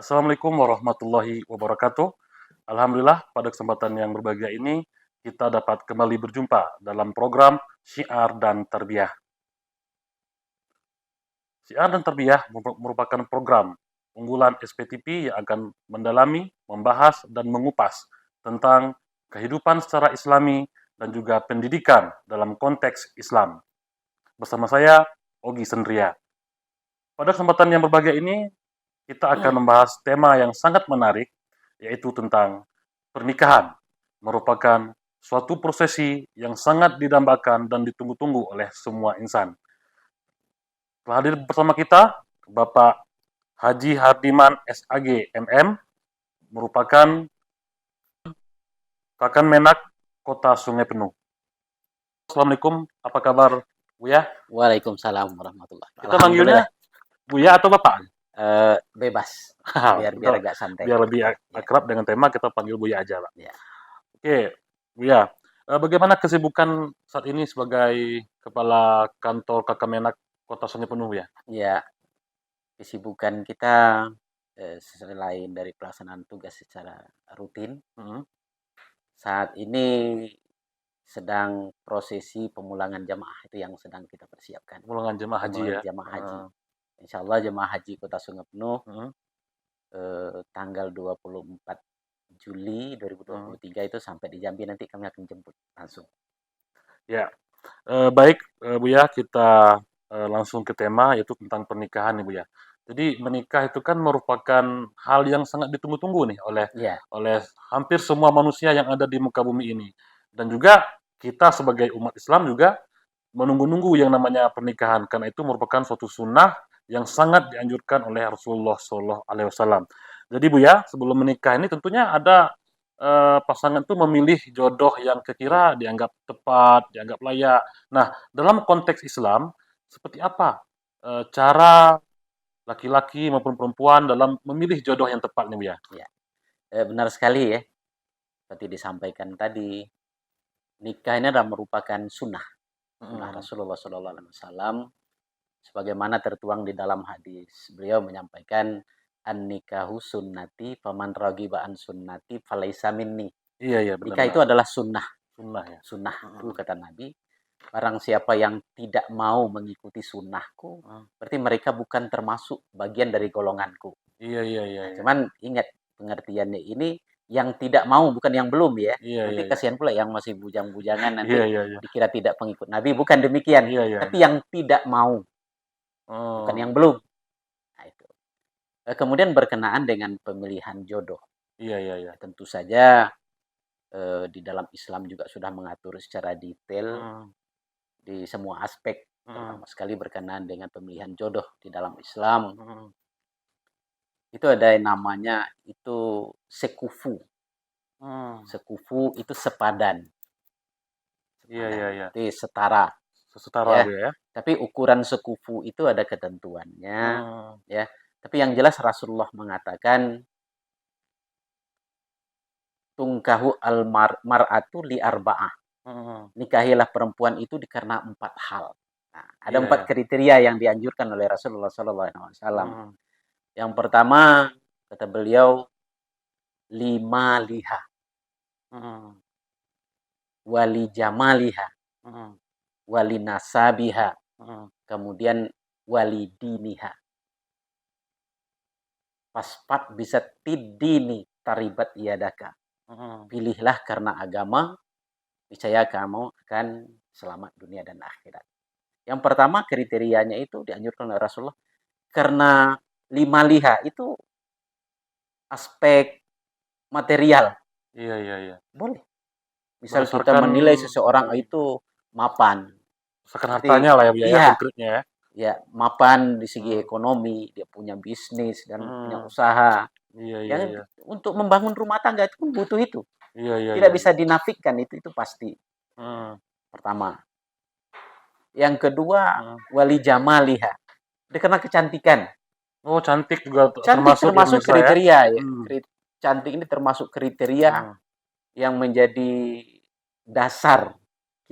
Assalamualaikum warahmatullahi wabarakatuh. Alhamdulillah, pada kesempatan yang berbahagia ini, kita dapat kembali berjumpa dalam program Syiar dan Tarbiyah. Syiar dan Tarbiyah merupakan program unggulan SPTV yang akan mendalami, membahas, dan mengupas tentang kehidupan secara islami dan juga pendidikan dalam konteks Islam. Bersama saya, Ogi Sendria. Pada kesempatan yang berbahagia ini, kita akan membahas tema yang sangat menarik, yaitu tentang pernikahan. Merupakan suatu prosesi yang sangat didambakan dan ditunggu-tunggu oleh semua insan. Telah hadir bersama kita Bapak Haji Hardiman SAG MM, merupakan Kakan Menak Kota Sungai Penuh. Assalamualaikum, apa kabar Buya? Waalaikumsalam warahmatullahi Kita panggilnya Buya atau Bapak? Bebas, biar agak santai. Biar lebih akrab dengan tema, kita panggil Buya aja, Pak. Ya. Oke, Buya. Bagaimana kesibukan saat ini sebagai Kepala Kantor Kakamenak Kota Sungai Penuh, ya? Ya, kesibukan kita selain dari pelaksanaan tugas secara rutin, saat ini sedang prosesi pemulangan jamaah itu yang sedang kita persiapkan. Pemulangan jamaah haji ya? Jamaah haji. Insya Allah jemaah haji Kota Sungai Penuh tanggal 24 Juli 2023 itu sampai di Jambi, nanti kami akan jemput langsung. Ya, baik Buya, kita langsung ke tema, yaitu tentang pernikahan nih Buya. Jadi menikah itu kan merupakan hal yang sangat ditunggu-tunggu nih oleh hampir semua manusia yang ada di muka bumi ini. Dan juga kita sebagai umat Islam juga menunggu-nunggu yang namanya pernikahan, karena itu merupakan suatu sunnah yang sangat dianjurkan oleh Rasulullah SAW. Jadi Buya, sebelum menikah ini tentunya ada pasangan itu memilih jodoh yang kira dianggap tepat, dianggap layak. Nah, dalam konteks Islam, seperti apa cara laki-laki maupun perempuan dalam memilih jodoh yang tepat nih Buya? Ya, benar sekali ya. Seperti disampaikan tadi, nikah ini adalah merupakan sunnah. Sunnah Rasulullah SAW. Sebagaimana tertuang di dalam hadis, beliau menyampaikan an-nikahu sunnati faman ragiba an sunnati falaisa minni. Iya, benar. Nikah itu adalah sunnah. Sunnah ya. Sunnah itu kata Nabi. Barang siapa yang tidak mau mengikuti sunnahku, berarti mereka bukan termasuk bagian dari golonganku. Iya. Cuman ingat pengertiannya ini, yang tidak mau, bukan yang belum ya. Nanti kasihan pula yang masih bujang-bujangan nanti dikira tidak pengikut Nabi. Bukan demikian. Tapi yang tidak mau. Bukan yang belum. Nah, itu. Kemudian berkenaan dengan pemilihan jodoh. Iya. Tentu saja di dalam Islam juga sudah mengatur secara detail di semua aspek, terutama sekali berkenaan dengan pemilihan jodoh di dalam Islam. Itu ada yang namanya itu sekufu. Sekufu itu sepadan. Iya. Itu setara. Setara ya. Tapi ukuran sekufu itu ada ketentuannya, ya. Tapi yang jelas Rasulullah mengatakan tungkahu al-mar'atu li arba'ah. Nikahilah perempuan itu karena 4 hal. Nah, ada 4 kriteria yang dianjurkan oleh Rasulullah SAW. Yang pertama, kata beliau, lima liha, wali jamaliha, wali nasabiha, kemudian wali diniha. Paspat bisa tidini taribat yadaka. Pilihlah karena agama, niscaya kamu akan selamat dunia dan akhirat. Yang pertama kriterianya itu dianjurkan oleh Rasulullah karena 5 liha itu aspek material. Iya. Boleh. Misal kita menilai seseorang itu mapan. Misalkan hartanya lah ya biaya konkretnya ya. Ya, mapan di segi ekonomi, dia punya bisnis dan punya usaha. Iya. Untuk membangun rumah tangga itu pun butuh itu. Iya. Tidak bisa dinafikan itu pasti. Pertama. Yang kedua, wali jamaliha. Dia kena kecantikan. Oh, cantik juga termasuk kriteria ya. Cantik ini termasuk kriteria yang menjadi dasar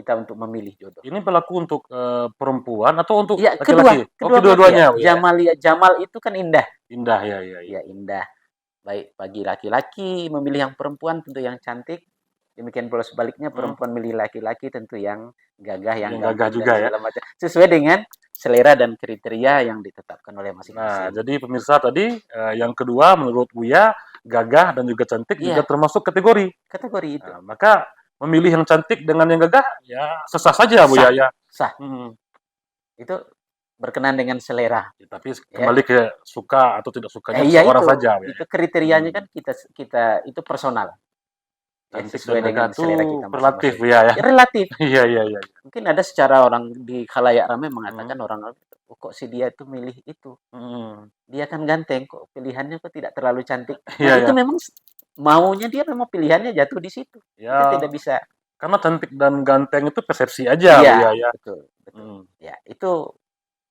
kita untuk memilih jodoh. Ini berlaku untuk perempuan atau untuk laki-laki? Kedua-duanya. Jamal itu kan indah. Indah ya. Ya, indah. Baik bagi laki-laki memilih yang perempuan tentu yang cantik, demikian pula sebaliknya perempuan milih laki-laki tentu yang gagah, yang Yang gagah ganteng dan juga ya. segala macam. Sesuai dengan selera dan kriteria yang ditetapkan oleh Nah, masing-masing. jadi pemirsa tadi yang kedua menurut Buya gagah dan juga cantik juga Iya, termasuk kategori. kategori itu. Nah, maka memilih yang cantik dengan yang gagah ya sah-sah saja Buya Sah, ya. sah. Hmm. Itu berkenan dengan selera, Ya, tapi ya. kembali ke suka atau tidak sukanya Iya seseorang saja Buya itu ya. kriterianya kan Hmm. kita kita itu personal, ya Cantik dan sesuai dengan gagah tuh selera kita relatif masing-masing. Buya ya. Ya relatif. Iya iya iya. Mungkin ada secara orang di khalayak ramai Hmm. mengatakan orang, "Oh, kok si dia itu milih itu? Hmm. Dia kan ganteng kok, pilihannya kok tidak terlalu cantik." Nah, Iya itu ya. memang maunya dia memang pilihannya jatuh di situ. Kita Ya, tidak bisa. karena cantik dan ganteng itu persepsi aja Iya, Buya ya. betul, betul. Hmm. Ya, itu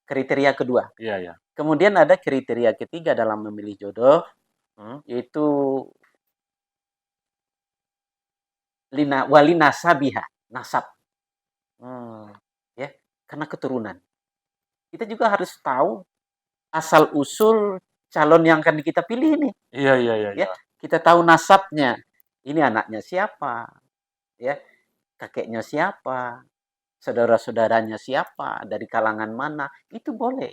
kriteria kedua. Iya ya. Kemudian ada kriteria ketiga dalam memilih jodoh, Hmm. yaitu wali nasabiha, nasab, Hmm. ya, karena keturunan. Kita juga harus tahu asal usul calon yang akan kita pilih ini, Iya iya iya ya. iya. Kita tahu nasabnya. Ini anaknya siapa, ya, kakeknya siapa, saudara-saudaranya siapa, dari kalangan mana, itu boleh.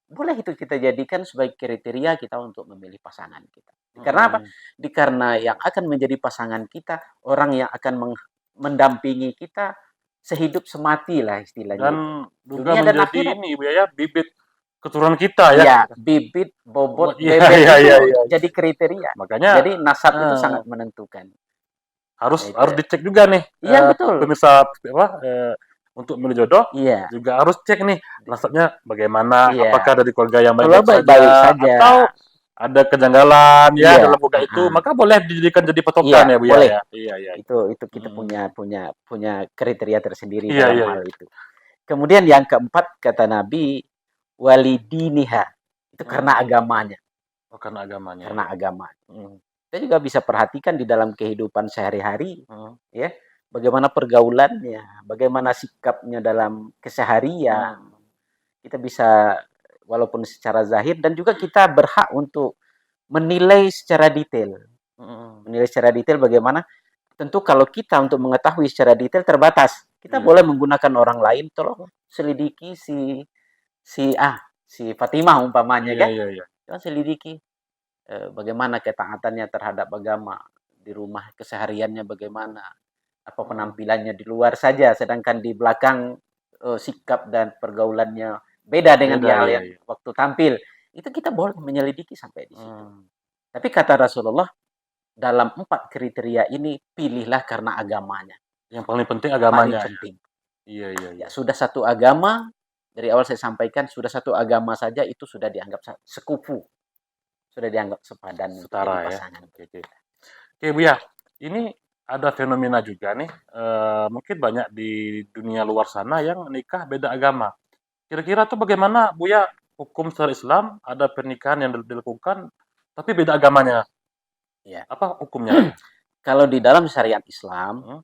Boleh itu kita jadikan sebagai kriteria kita untuk memilih pasangan kita. Karena apa? Hmm. Karena yang akan menjadi pasangan kita, orang yang akan mendampingi kita sehidup semati lah istilahnya itu. Dan juga Dunia dan menjadi akhirat. ini Bu ya, bibit keturunan kita ya. Iya, bibit, Oh, bobot, iya bebet iya itu iya iya. jadi kriteria. Makanya Jadi nasab itu eh, sangat menentukan. harus Nah, itu. harus dicek juga nih Iya, betul. pemirsa apa untuk milih jodoh Iya, juga harus cek nih nasabnya bagaimana, iya. apakah dari keluarga yang Kalau baik-baik baik-baik saja saja. atau ada kejanggalan ya Iya, dalam keluarga itu, maka boleh dijadikan jadi patokan iya, ya Bu ya boleh. ya. Iya iya. Itu kita Hmm. punya kriteria tersendiri Iya dalam iya iya. hal itu. Kemudian yang keempat kata Nabi, walidiniha. Itu karena Hmm. agamanya, Oh, karena agamanya karena ya. agama. Hmm. Kita juga bisa perhatikan di dalam kehidupan sehari-hari, Hmm. ya, bagaimana pergaulannya, bagaimana sikapnya dalam keseharian. Hmm. Kita bisa walaupun secara zahir dan juga kita berhak untuk menilai secara detail. Hmm. Menilai secara detail bagaimana. Tentu kalau kita untuk mengetahui secara detail terbatas. Kita Iya. boleh menggunakan orang lain, tolong selidiki si Fatimah umpamanya Iya kan. iya iya. Coba selidiki bagaimana ketaatannya terhadap agama di rumah, kesehariannya bagaimana, apa Hmm. penampilannya di luar saja, sedangkan di belakang sikap dan pergaulannya beda dengan Beda dia iya yang iya. waktu tampil. Itu kita boleh menyelidiki sampai di situ. Hmm. Tapi kata Rasulullah, dalam 4 kriteria ini pilihlah karena agamanya. Yang paling penting Paling agamanya ya. penting. Iya iya Ya iya. sudah satu agama, dari awal saya sampaikan sudah satu agama saja itu sudah dianggap sekufu, sudah dianggap sepadan untuk jadi Setara ya. pasangan. Oke oke. Oke Bu ya, ini ada fenomena juga nih, mungkin banyak di dunia luar sana yang nikah beda agama. Kira-kira tuh bagaimana Bu ya, hukum secara Islam ada pernikahan yang dilakukan tapi beda agamanya, Ya. apa hukumnya Bu ya? Kalau di dalam syariat Islam Mhm.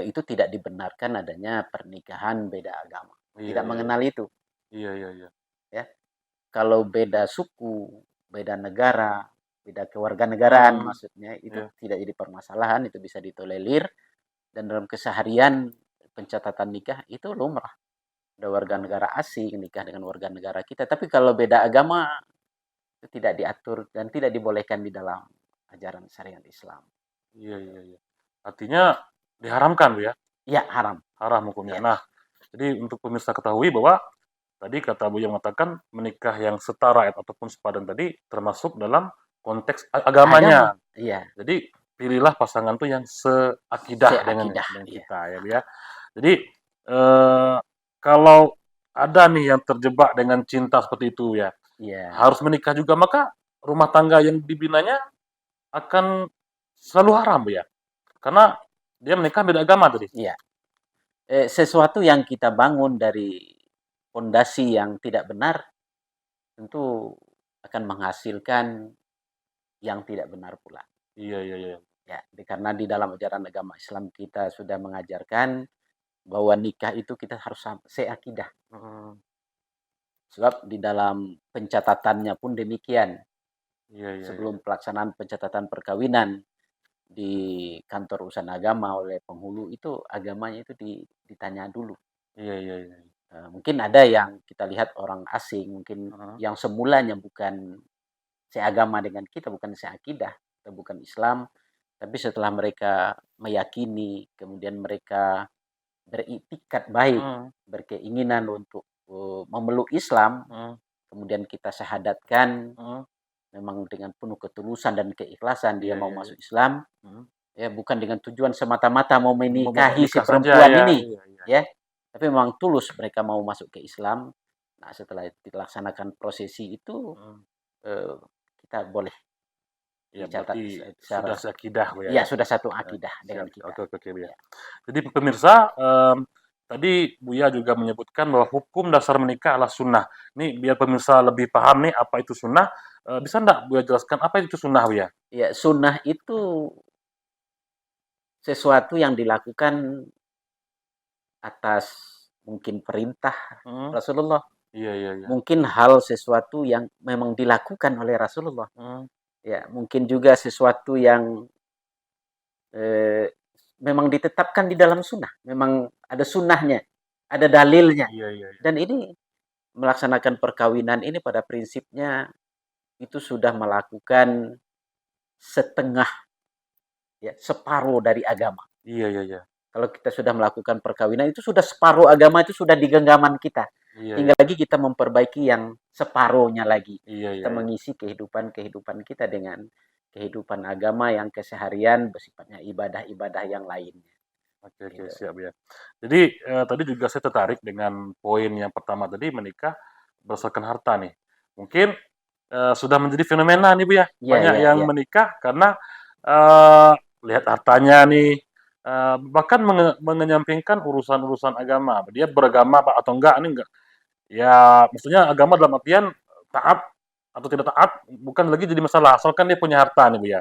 itu tidak dibenarkan adanya pernikahan beda agama. Iya Tidak iya iya. mengenal itu, Iya iya iya. ya. Kalau beda suku, beda negara, beda kewarganegaraan Mhm. maksudnya itu Iya. tidak jadi permasalahan, itu bisa ditolerir dan dalam keseharian pencatatan nikah itu lumrah. Ada warga Mhm. negara asing nikah dengan warga negara kita, tapi kalau beda agama itu tidak diatur dan tidak dibolehkan di dalam ajaran syariat Islam. Iya iya iya. Artinya diharamkan Bu ya? Ya, haram. Haram hukumnya. Ya, Nah, jadi untuk pemirsa ketahui bahwa tadi kata Bu yang mengatakan menikah yang setara ataupun sepadan tadi termasuk dalam konteks agama. agamanya. Iya, Jadi pilihlah pasangan tuh yang seakidah seakidah. dengan Iya. kita ya Bu ya. Jadi eh, kalau ada nih yang terjebak dengan cinta seperti itu ya, Iya. harus menikah juga maka rumah tangga yang dibinanya akan selalu haram Bu ya. Karena dia menikah beda agama tadi. Iya. Sesuatu yang kita bangun dari fondasi yang tidak benar tentu akan menghasilkan yang tidak benar pula. Iya iya iya. Ya, karena di dalam ajaran agama Islam kita sudah mengajarkan bahwa nikah itu kita harus seakidah. Mhm. Sebab di dalam pencatatannya pun demikian. Iya, iya, iya. sebelum pelaksanaan pencatatan perkawinan di kantor urusan agama oleh penghulu itu agamanya itu ditanya dulu. Iya, iya, iya. Mungkin ada yang kita lihat orang asing, mungkin Heeh. yang semulanya bukan seagama dengan kita, bukan seakidah, atau bukan Islam, tapi setelah mereka meyakini, kemudian mereka beriktikad baik, Heeh, berkeinginan untuk memeluk Islam, heeh, kemudian kita syahadatkan heeh. memang dengan penuh ketulusan dan keikhlasan dia Iya, mau iya, iya. masuk Islam, Mhm. ya bukan dengan tujuan semata-mata mau Mau menikahi si nikah saja perempuan ya, ini, iya, iya, ya. iya. Tapi memang tulus mereka mau masuk ke Islam. Nah, setelah dilaksanakan prosesi itu, Mhm. eee, kita boleh Ya dicatat berarti secara sudah seakidah Bu iya, ya. sudah satu Eh, akidah dengan siap. kita. Oke, oke, oke Bu ya. Ya, Jadi pemirsa, tadi Buya juga menyebutkan bahwa hukum dasar menikah adalah sunnah. Ini biar pemirsa lebih paham nih apa itu sunnah, bisa nggak Buya jelaskan apa itu sunnah Buya? ya sunnah itu sesuatu yang dilakukan atas mungkin perintah Mhm. Rasulullah, Iya, iya, iya. mungkin hal sesuatu yang memang dilakukan oleh Rasulullah. Mhm. Ya, mungkin juga sesuatu yang eh, memang ditetapkan di dalam sunnah, memang ada sunnahnya, ada dalilnya. Iya, iya, iya. Dan ini melaksanakan perkawinan ini pada prinsipnya itu sudah melakukan setengah, ya, separuh dari agama. Iya, iya, iya. Kalau kita sudah melakukan perkawinan itu sudah separuh agama itu sudah di genggaman kita. Iya, iya. Tinggal lagi kita memperbaiki yang separuhnya lagi. Iya, Kita iya, iya. mengisi kehidupan-kehidupan kita dengan kehidupan agama yang keseharian bersifatnya ibadah-ibadah yang lainnya. Oke, oke, Gitu. siap ya. Jadi tadi juga saya tertarik dengan poin yang pertama tadi menikah berdasarkan harta nih. Mungkin sudah menjadi fenomena nih Bu ya. Iya, Banyak iya, yang iya. menikah karena eee, lihat hartanya nih, bahkan mengenyampingkan urusan-urusan agama. Dia beragama Pak atau enggak, ini enggak ya maksudnya agama dalam artian taat atau tidak taat bukan lagi jadi masalah, asalkan dia punya harta nih Bu ya.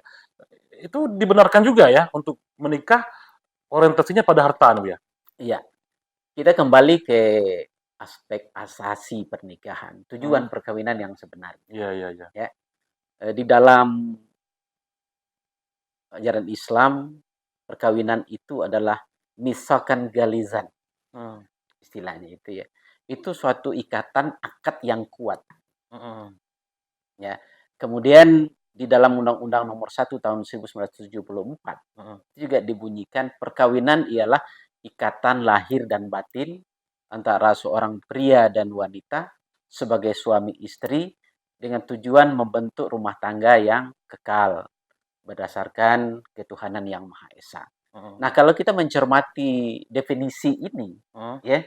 Itu dibenarkan juga ya untuk menikah orientasinya pada harta nih Bu ya? Iya. Kita kembali ke aspek asasi pernikahan, Mhm. tujuan perkawinan yang sebenarnya. Iya, iya, iya. Ya, di dalam ajaran Islam, perkawinan itu adalah misalkan galizan, Mmm, istilahnya itu ya. Itu suatu ikatan akad yang kuat, mhm, ya. Kemudian di dalam Undang-Undang Nomor 1 Tahun 1974 mhm. itu juga dibunyikan perkawinan ialah ikatan lahir dan batin antara seorang pria dan wanita sebagai suami istri dengan tujuan membentuk rumah tangga yang kekal berdasarkan ketuhanan yang Maha Esa. Mhm, Nah, kalau kita mencermati definisi ini, mhm. ya,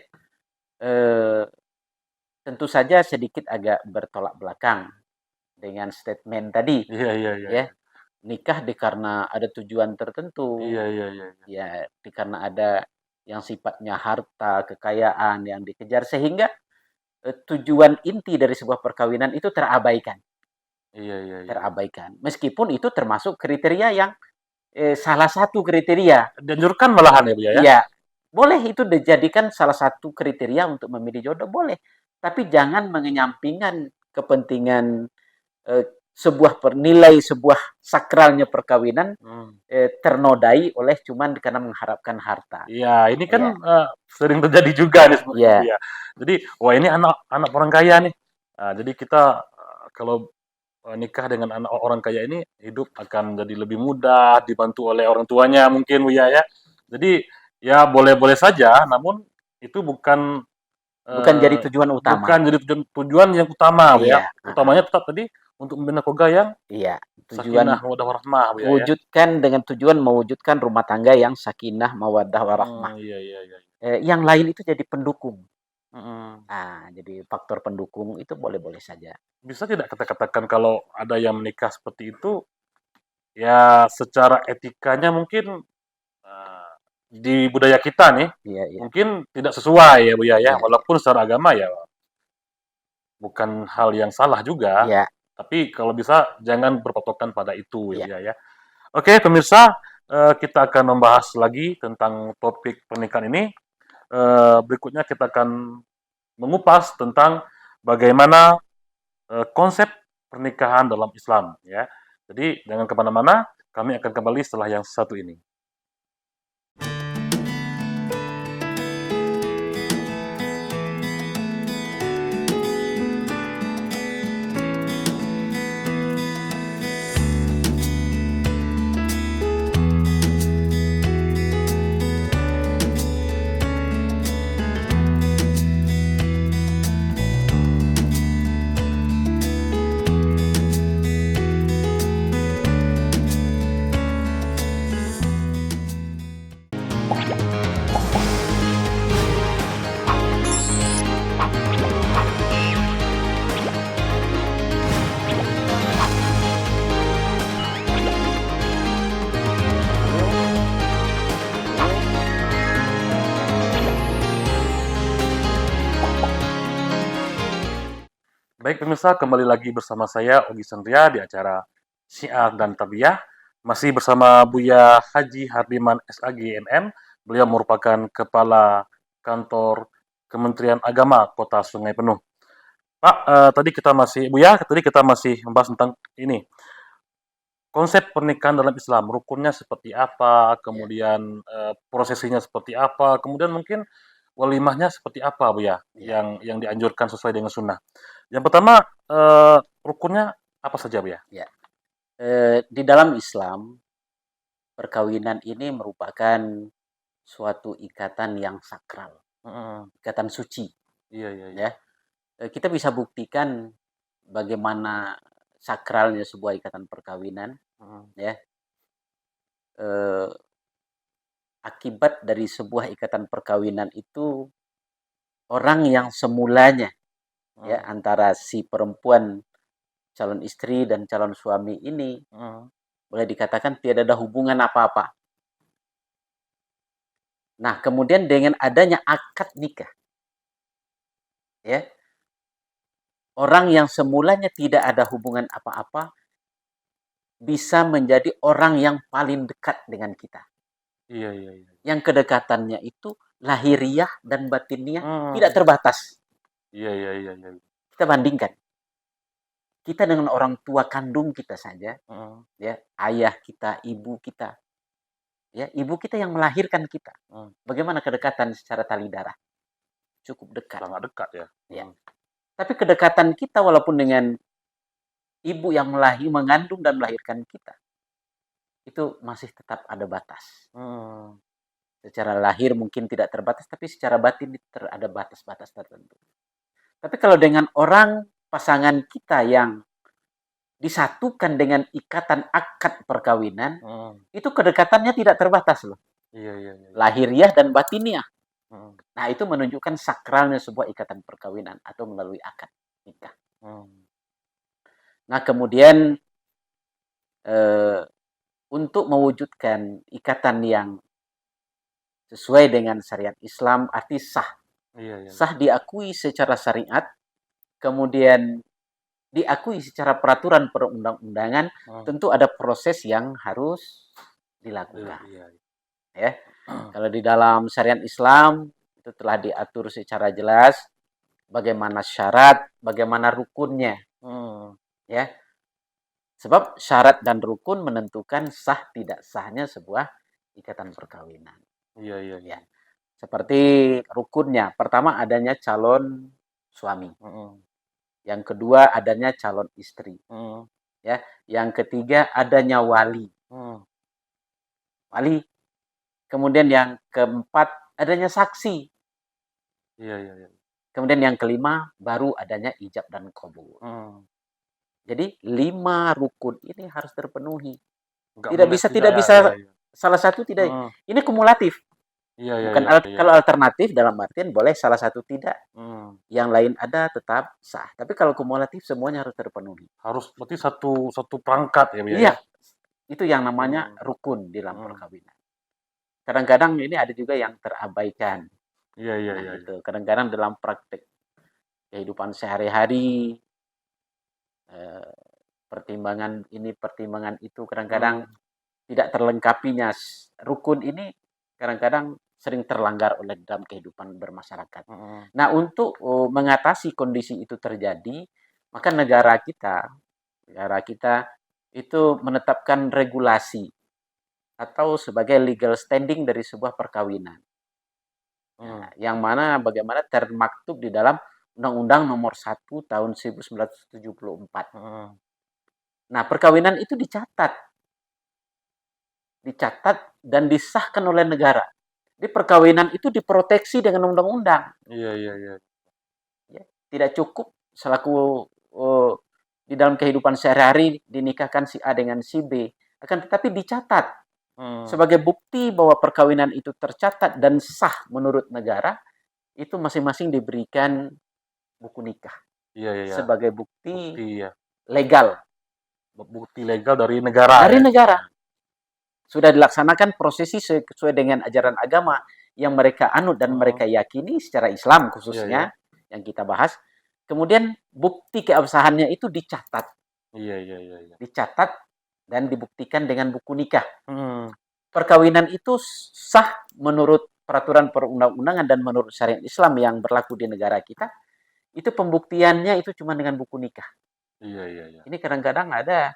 eh, tentu saja sedikit agak bertolak belakang dengan statement tadi, Iya, iya, iya, ya. iya. Nikah karena ada tujuan tertentu, Iya, iya, iya, iya. ya, karena ada yang sifatnya harta, kekayaan yang dikejar sehingga tujuan inti dari sebuah perkawinan itu terabaikan, Iya, iya, iya, iya. terabaikan. Meskipun itu termasuk kriteria yang salah satu kriteria. Dianjurkan malahan ya, Bu, ya? Iya, boleh itu dijadikan salah satu kriteria untuk memilih jodoh, boleh. Tapi jangan mengenyampingkan kepentingan sebuah nilai sebuah sakralnya perkawinan Mmm. ternodai oleh cuman karena mengharapkan harta. Iya, ini kan, Iya, sering terjadi juga nih sebenarnya, Bu, iya, ya. Jadi, wah ini anak anak orang kaya nih. Jadi kita, kalau, nikah dengan anak orang kaya ini, hidup akan jadi lebih mudah, dibantu oleh orang tuanya mungkin, Bu, ya. Jadi, ya boleh-boleh saja, namun itu bukan bukan jadi Eee, tujuan utama. bukan jadi tujuan yang utama, Bu, ya. Iya, Utamanya tetap tadi untuk membina keluarga yang iya. Tujuan sakinah, mawaddah, warahmah, Bu, ya. wujudkan dengan tujuan mewujudkan rumah tangga yang sakinah, mawaddah, warahmah. Iya, iya, iya, iya. Yang lain itu jadi pendukung. Mhm. Jadi faktor pendukung itu boleh-boleh saja. Bisa tidak kita katakan kalau ada yang menikah seperti itu, ya secara etikanya mungkin, eee, di budaya kita nih, Iya, iya, mungkin tidak sesuai ya, Bu, ya, iya, iya, walaupun secara agama ya bukan hal yang salah juga, iya, tapi kalau bisa jangan berpatokan pada itu ya, Bu, iya. ya. Oke, pemirsa, kita akan membahas lagi tentang topik pernikahan ini. Berikutnya kita akan mengupas tentang bagaimana konsep pernikahan dalam Islam, ya. Jadi jangan kemana-mana, kami akan kembali setelah yang satu ini. Baik pemirsa, kembali lagi bersama saya Ogi Sandria di acara Syiar dan Tarbiyah. Masih bersama Buya Haji Hardiman SAG MM. Beliau merupakan Kepala Kantor Kementerian Agama Kota Sungai Penuh. Pak, tadi kita masih membahas tentang ini. Konsep pernikahan dalam Islam, rukunnya seperti apa, kemudian prosesinya seperti apa, kemudian mungkin walimahnya seperti apa, Bu ya, yang dianjurkan sesuai dengan sunnah. Yang pertama, rukunnya apa saja, Bu ya? Ya. Di dalam Islam, perkawinan ini merupakan suatu ikatan yang sakral, ikatan suci. Iya, iya, iya. Ya, kita bisa buktikan bagaimana sakralnya sebuah ikatan perkawinan, ya. Akibat dari sebuah ikatan perkawinan itu orang yang semulanya ya antara si perempuan calon istri dan calon suami ini boleh dikatakan tidak ada hubungan apa-apa. Nah, kemudian dengan adanya akad nikah, ya, orang yang semulanya tidak ada hubungan apa-apa bisa menjadi orang yang paling dekat dengan kita. Iya, iya, iya. Yang kedekatannya itu lahiriah dan batiniah tidak terbatas. Iya, iya, iya, iya. Kita bandingkan. Kita dengan orang tua kandung kita saja, ya, ayah kita, ibu kita, ya, ibu kita yang melahirkan kita. Bagaimana kedekatan secara tali darah? Cukup dekat. Sangat dekat ya. Ya. Tapi kedekatan kita walaupun dengan ibu yang mengandung dan melahirkan kita, itu masih tetap ada batas. Secara lahir mungkin tidak terbatas, tapi secara batin ada batas-batas tertentu. Tapi kalau dengan orang pasangan kita yang disatukan dengan ikatan akad perkawinan, itu kedekatannya tidak terbatas loh. Iya, iya, iya. Lahiriah dan batiniah. Nah, itu menunjukkan sakralnya sebuah ikatan perkawinan atau melalui akad nikah. Nah, kemudian untuk mewujudkan ikatan yang sesuai dengan syariat Islam, arti sah. Iya, iya. Sah diakui secara syariat, kemudian diakui secara peraturan perundang-undangan, tentu ada proses yang harus dilakukan. Iya, iya. Ya. Kalau di dalam syariat Islam itu telah diatur secara jelas bagaimana syarat, bagaimana rukunnya. Ya. Sebab syarat dan rukun menentukan sah tidak sahnya sebuah ikatan perkawinan. Iya, iya, iya. Ya. Seperti rukunnya, pertama adanya calon suami. Yang kedua adanya calon istri. Ya, yang ketiga adanya wali. Wali. Kemudian yang keempat adanya saksi. Iya, iya, iya. Kemudian yang kelima baru adanya ijab dan qabul. Jadi 5 rukun ini harus terpenuhi. Tidak bisa salah satu tidak. Ini kumulatif. Iya, iya, Bukan iya. kalau alternatif dalam artian boleh salah satu tidak. Yang lain ada tetap sah. Tapi kalau kumulatif semuanya harus terpenuhi. Harus berarti satu perangkat ya, Bu ya? Iya. Itu yang namanya rukun di dalam perkawinan. Kadang-kadang ini ada juga yang terabaikan. Iya, iya, iya. Gitu. Kadang-kadang dalam praktek kehidupan sehari-hari, pertimbangan ini, pertimbangan itu, kadang-kadang tidak terlengkapinya. Rukun ini kadang-kadang sering terlanggar oleh dalam kehidupan bermasyarakat. Nah, untuk mengatasi kondisi itu terjadi, maka negara kita negara kita itu menetapkan regulasi atau sebagai legal standing dari sebuah perkawinan. Nah, yang mana bagaimana termaktub di dalam Undang-Undang Nomor 1 Tahun 1974. Nah, perkawinan itu dicatat dan disahkan oleh negara. Di perkawinan itu diproteksi dengan undang-undang. Iya. Ya, tidak cukup selaku di dalam kehidupan sehari-hari dinikahkan si A dengan si B, akan tetapi dicatat sebagai bukti bahwa perkawinan itu tercatat dan sah menurut negara, itu masing-masing diberikan buku nikah. Iya. Sebagai bukti ya. legal. Bukti legal dari negara. Dari negara. Sudah dilaksanakan prosesi sesuai dengan ajaran agama yang mereka anut dan mereka yakini secara Islam khususnya yang kita bahas. Kemudian bukti keabsahannya itu dicatat. Iya. Dicatat dan dibuktikan dengan buku nikah. Perkawinan itu sah menurut peraturan perundang-undangan dan menurut syariat Islam yang berlaku di negara kita. Itu pembuktiannya itu cuma dengan buku nikah. Iya. Ini kadang-kadang ada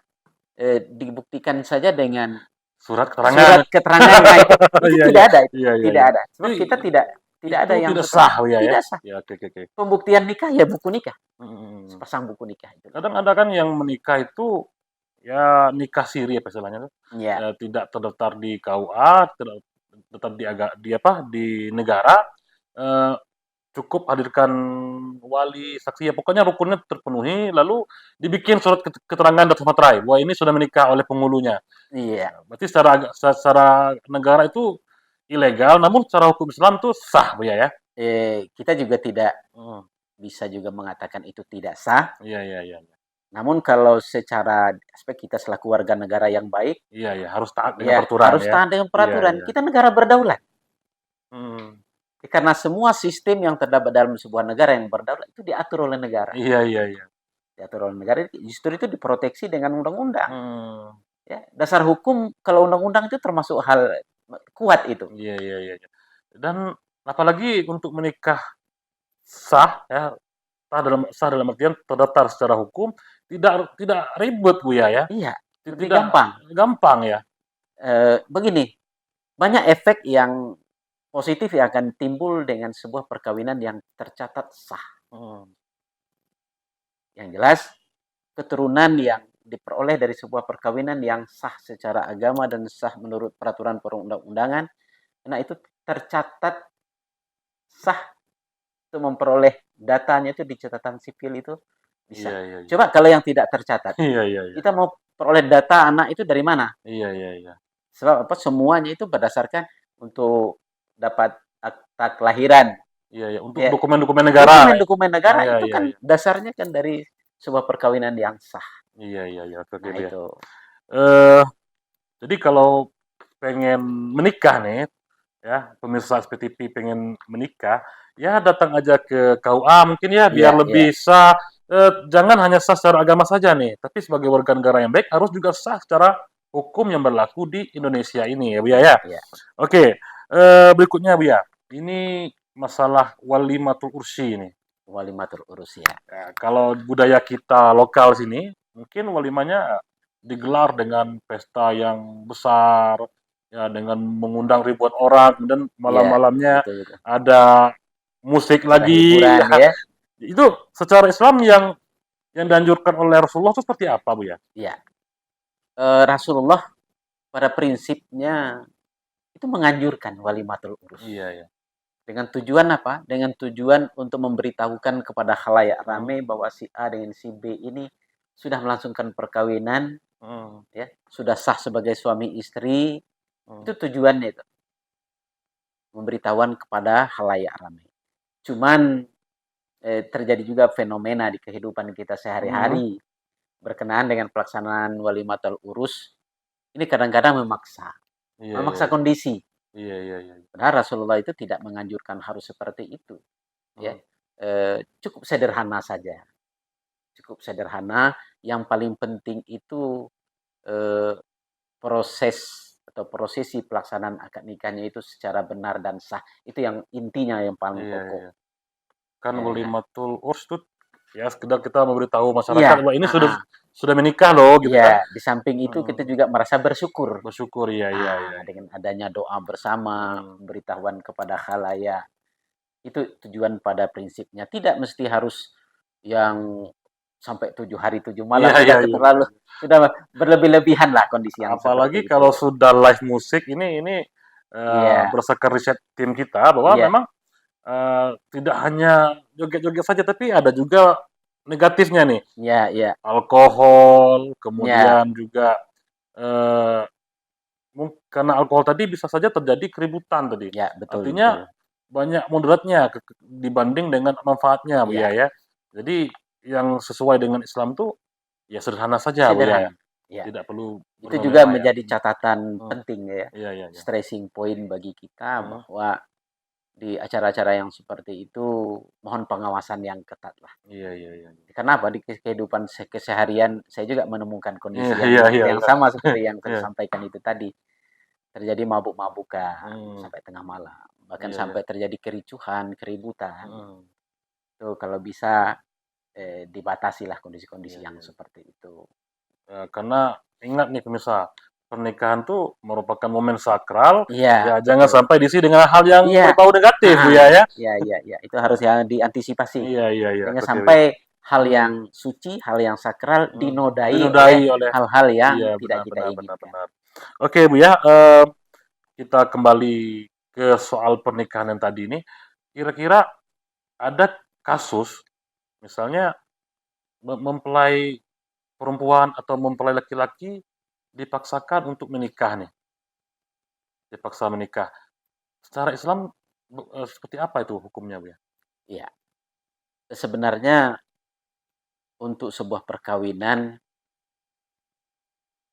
dibuktikan saja dengan surat keterangan. Itu tidak ada. Tidak ada. Sebab kita tidak ada yang tidak sah. Tidak sah. Ya, oke. Pembuktian nikah ya buku nikah. Sepasang buku nikah. Kadang ada kan yang menikah itu ya nikah siri apa istilahnya tuh. Ya. Tidak terdaftar di KUA, tetap di negara. Cukup hadirkan wali, saksi, ya pokoknya rukunnya terpenuhi, lalu dibikin surat keterangan data materai bahwa ini sudah menikah oleh penghulunya. Iya. Berarti secara negara itu ilegal, namun secara hukum Islam itu sah, Bu ya. Kita juga tidak bisa juga mengatakan itu tidak sah. Iya. Namun kalau secara aspek kita selaku warga negara yang baik, iya harus taat dengan peraturan. Harus taat dengan peraturan. Kita negara berdaulat. Karena semua sistem yang terdapat dalam sebuah negara yang berdaulat itu diatur oleh negara. Iya. Diatur oleh negara, justru itu diproteksi dengan undang-undang. Ya, dasar hukum kalau undang-undang itu termasuk hal kuat itu. Iya. Dan apalagi untuk menikah sah, ya sah dalam artian terdaftar secara hukum, tidak ribet, Bu ya. Iya, lebih gampang. Gampang ya. Begini, banyak efek yang positif yang akan timbul dengan sebuah perkawinan yang tercatat sah. Yang jelas, keturunan yang diperoleh dari sebuah perkawinan yang sah secara agama dan sah menurut peraturan perundang-undangan, karena itu tercatat sah untuk memperoleh datanya itu di catatan sipil itu bisa. Iya. Coba kalau yang tidak tercatat, kita mau peroleh data anak itu dari mana? Iya. Sebab apa? Semuanya itu berdasarkan untuk dapat akta kelahiran. Iya. Untuk dokumen-dokumen negara. Dokumen negara itu kan dasarnya kan dari sebuah perkawinan yang sah. Iya. Nah, itu. Jadi kalau pengen menikah nih, ya pemirsa SPTV pengen menikah, ya datang aja ke KUA mungkin ya biar lebih sah. Jangan hanya sah secara agama saja nih, tapi sebagai warga negara yang baik harus juga sah secara hukum yang berlaku di Indonesia ini ya Bu ya. Oke, berikutnya Bu ya. Ini masalah walimatul ursi ini. Walimatul ursi ya. Kalau budaya kita lokal sini, mungkin walimanya digelar dengan pesta yang besar, ya dengan mengundang ribuan orang, dan malam-malamnya ada musik lagi. Ya. Itu secara Islam yang dianjurkan oleh Rasulullah itu seperti apa, Bu ya? Iya. Rasulullah pada prinsipnya itu menganjurkan walimatul urus. Iya. Dengan tujuan apa? Dengan tujuan untuk memberitahukan kepada khalayak ramai bahwa si A dengan si B ini sudah melangsungkan perkawinan, ya, sudah sah sebagai suami istri. Itu tujuannya itu. Memberitahuan kepada khalayak ramai. Cuman terjadi juga fenomena di kehidupan kita sehari-hari berkenaan dengan pelaksanaan walimatul urus. Ini kadang-kadang memaksa kondisi. Iya. Padahal Rasulullah itu tidak menganjurkan harus seperti itu. Ya, cukup sederhana saja. Cukup sederhana. Yang paling penting itu proses atau prosesi pelaksanaan akad nikahnya itu secara benar dan sah. Itu yang intinya yang paling pokok. Kan walimatul urs itu Ya sekedar kita memberitahu masyarakat Iya, bahwa ini heeh. sudah menikah loh gitu kan. Iya, di samping itu kita juga merasa bersyukur. Bersyukur, iya iya iya. Dengan adanya doa bersama, Mhm. pemberitahuan kepada khalayak, itu tujuan pada prinsipnya. Tidak mesti harus yang sampai 7 hari 7 Iya malam, iya tidak iya. terlalu, sudah berlebih-lebihan lah kondisi yang Apalagi seperti kalau itu. sudah live musik ini Iya, berdasarkan riset tim kita bahwa iya, memang tidak hanya joget-joget saja tapi ada juga negatifnya nih. iya, iya, Alkohol, iya, kemudian juga eee, karena alkohol tadi bisa saja terjadi keributan tadi. iya, betul, betul. Artinya banyak mudaratnya dibanding dengan manfaatnya, Bu Iya, ya. Jadi yang sesuai dengan Islam tuh ya sederhana saja, Bu ya. sederhana. Iya, Tidak perlu itu juga bermewah ya. menjadi catatan Mhm. penting ya, Iya iya iya. stressing point bagi kita Mhm. bahwa di acara-acara yang seperti itu mohon pengawasan yang ketat lah. Iya iya iya. Kenapa di kehidupan keseharian saya juga menemukan Iya kondisi iya iya yang iya. sama seperti yang saya Iya. sampaikan itu tadi. Terjadi mabuk-mabukan Mmm. sampai tengah malam, bahkan Iya iya. sampai terjadi kericuhan, keributan. Mhm. Itu kalau bisa, dibatasilah kondisi-kondisi Iya yang iya. seperti itu. Karena ingat nih pemirsa, pernikahan tuh merupakan momen sakral, Iya, ya jangan betul. sampai diisi dengan hal yang Iya, berbau negatif, Bu heeh. ya. Iya, iya, iya, itu harus yang diantisipasi. Iya iya iya. Jangan Oke, sampai hal mhm, yang suci, hal yang sakral mhm. dinodai oleh Dinodai oleh hal-hal yang iya, tidak benar kita benar benar inginkan. benar. Oke, Bu ya, kita kembali ke soal pernikahan yang tadi ini, kira-kira ada kasus misalnya mempelai perempuan atau mempelai laki-laki dipaksakan untuk menikah nih, dipaksa menikah. Secara Islam seperti apa itu hukumnya, Bu ya? Iya, sebenarnya untuk sebuah perkawinan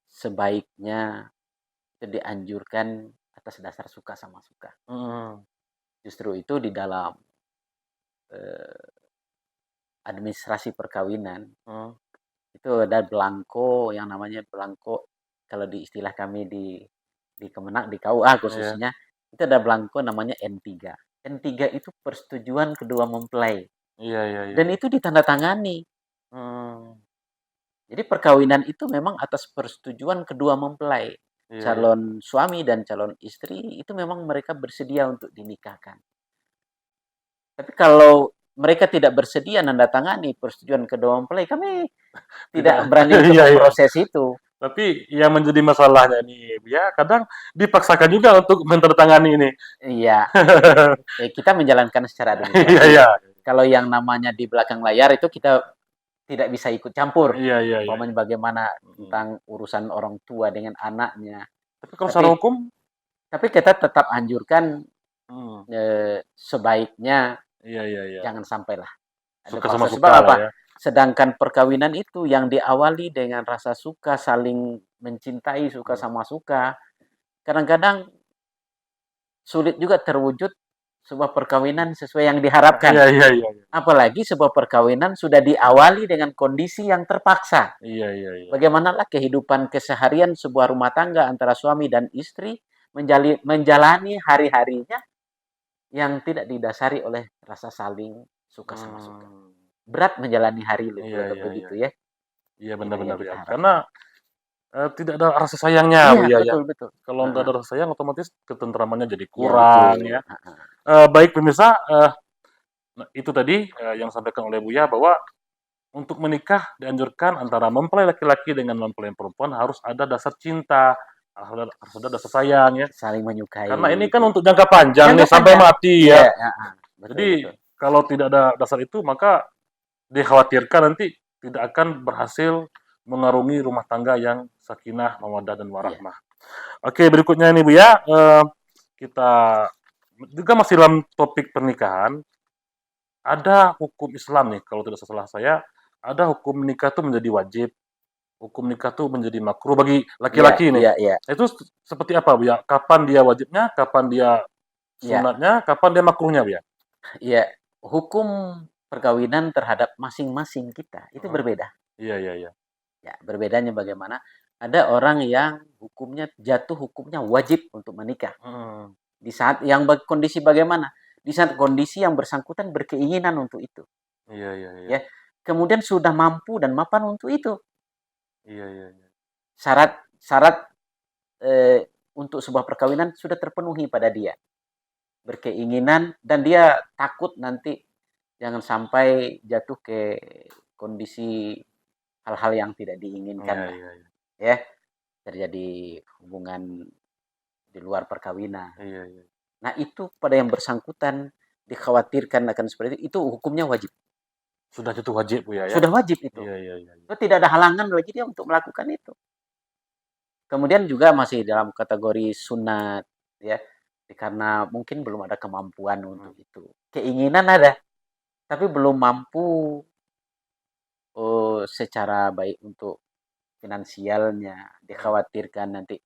sebaiknya itu dianjurkan atas dasar suka sama suka. Mhm, Justru itu di dalam eh, administrasi perkawinan mhm, itu ada belangko yang namanya belangko, kalau di istilah kami di Kemenak, di KUA iya, khususnya, itu ada belangko namanya N3. N3 itu persetujuan kedua mempelai iya iya iya, dan itu ditandatangani. mmm, Jadi perkawinan itu memang atas persetujuan kedua mempelai. iya iya, Calon suami dan calon istri itu memang mereka bersedia untuk dinikahkan. Tapi kalau mereka tidak bersedia menandatangani persetujuan kedua mempelai, kami tidak tidak berani untuk iya iya. memproses itu. Tapi yang menjadi masalahnya nih, ya kadang dipaksakan juga untuk menandatangani ini. Iya, kita menjalankan secara Iya administratif. iya, Kalau yang namanya di belakang layar itu kita tidak bisa ikut campur. iya iya iya Umpamanya iya, bagaimana mhm. tentang urusan orang tua dengan anaknya. Tapi kalau secara Tapi hukum tapi kita tetap anjurkan, mhm, sebaiknya iya iya iya, jangan sampailah ada suka sama paksa. Sebab suka lah apa? ya, Sedangkan perkawinan itu yang diawali dengan rasa suka, saling mencintai, suka mhm. sama suka, kadang-kadang sulit juga terwujud sebuah perkawinan sesuai yang diharapkan. Iya iya iya iya, Apalagi sebuah perkawinan sudah diawali dengan kondisi yang terpaksa. iya iya iya, Bagaimanalah kehidupan keseharian sebuah rumah tangga antara suami dan istri menjalani hari-harinya yang tidak didasari oleh rasa saling suka sama suka. mmm, Berat menjalani hari iya iya iya, begitu ya. iya benar Itu benar yang kita ya, karena harapkan. tidak ada rasa sayangnya, Iya, Bu ya ya. betul, betul. Kalau nggak Heeh. ada rasa sayang otomatis ketentramannya jadi Iya, kurang betul. ya. Heeh. Baik pemirsa, nah itu tadi, yang disampaikan oleh Buya bahwa untuk menikah dianjurkan antara mempelai laki-laki dengan mempelai perempuan harus ada dasar cinta, harus ada dasar sayang ya. Saling menyukai Karena ini kan gitu. untuk jangka panjang Jangka nih sampai panjang. mati ya. Iya, heeh. Betul, Jadi betul. kalau tidak ada dasar itu maka dikhawatirkan nanti tidak akan berhasil mengarungi rumah tangga yang sakinah, mawaddah dan Iya. warahmah. Oke, berikutnya ini Bu ya, kita juga masih dalam topik pernikahan, ada hukum Islam nih kalau tidak salah saya, ada hukum nikah tuh menjadi wajib, hukum nikah tuh menjadi makruh bagi Iya, laki-laki nih. iya, iya. Itu seperti apa Bu ya? Kapan dia wajibnya, kapan dia Iya, sunatnya, kapan dia makruhnya Bu ya? iya. Hukum perkawinan terhadap masing-masing kita itu Heeh. berbeda. Iya iya iya. Ya, berbedanya bagaimana? Ada orang yang hukumnya wajib untuk menikah. Mhm. Di saat yang kondisi bagaimana? Di saat kondisi yang bersangkutan berkeinginan untuk itu. Iya iya iya. Ya, kemudian sudah mampu dan mapan untuk itu. Iya, iya, iya. Syarat untuk sebuah perkawinan sudah terpenuhi pada dia. Berkeinginan dan dia takut nanti jangan sampai jatuh ke kondisi hal-hal yang tidak diinginkan Iya, lah. iya, iya. Ya, terjadi hubungan di luar perkawinan. Iya, iya. Nah, itu pada yang bersangkutan dikhawatirkan akan seperti itu hukumnya wajib. Sudah itu wajib Buya ya? Sudah wajib itu. Iya, iya, iya. Itu tidak ada halangan bagi dia untuk melakukan itu. Kemudian juga masih dalam kategori sunat, ya, karena mungkin belum ada kemampuan untuk itu. Keinginan ada, tapi belum mampu secara baik untuk finansialnya. Dikhawatirkan nanti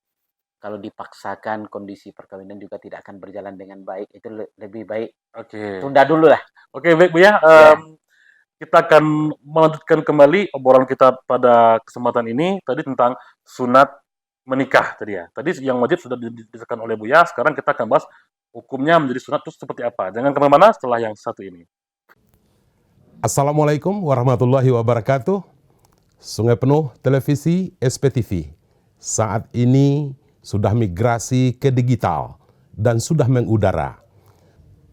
kalau dipaksakan kondisi perkawinan juga tidak akan berjalan dengan baik. Itu lebih baik Oke. tunda dulu lah. Oke, baik Buya. Ya. Kita akan melanjutkan kembali obrolan kita pada kesempatan ini tadi tentang sunat menikah tadi ya. Tadi yang wajib sudah dijelaskan oleh Buya, sekarang kita akan bahas hukumnya menjadi sunat itu seperti apa. Jangan kemana-mana setelah yang satu ini. Assalamualaikum warahmatullahi wabarakatuh. Sungai Penuh Televisi SPTV saat ini sudah migrasi ke digital dan sudah mengudara.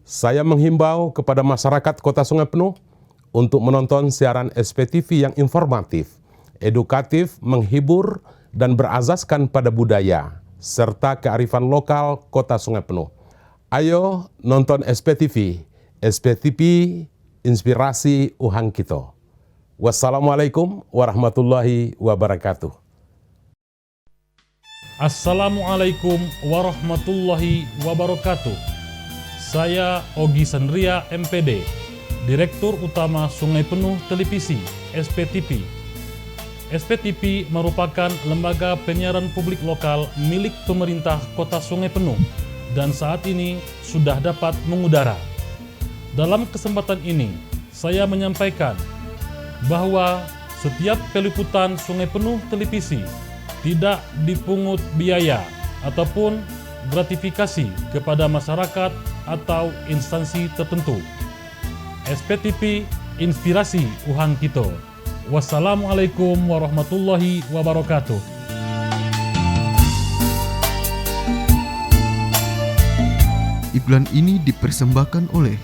Saya menghimbau kepada masyarakat Kota Sungai Penuh untuk menonton siaran SPTV yang informatif, edukatif, menghibur, dan berazaskan pada budaya serta kearifan lokal Kota Sungai Penuh. Ayo nonton SPTV, SPTV Inspirasi Uhang Kito. Wassalamualaikum warahmatullahi wabarakatuh. Assalamualaikum warahmatullahi wabarakatuh. Saya Ogi Sandria MPD, Direktur Utama Sungai Penuh Televisi SPTV. SPTV merupakan lembaga penyiaran publik lokal milik pemerintah Kota Sungai Penuh dan saat ini sudah dapat mengudara. Dalam kesempatan ini, saya menyampaikan bahwa setiap peliputan Sungai Penuh Televisi tidak dipungut biaya ataupun gratifikasi kepada masyarakat atau instansi tertentu. SPTV Inspirasi Uhang Kito. Wassalamualaikum warahmatullahi wabarakatuh. Iklan ini dipersembahkan oleh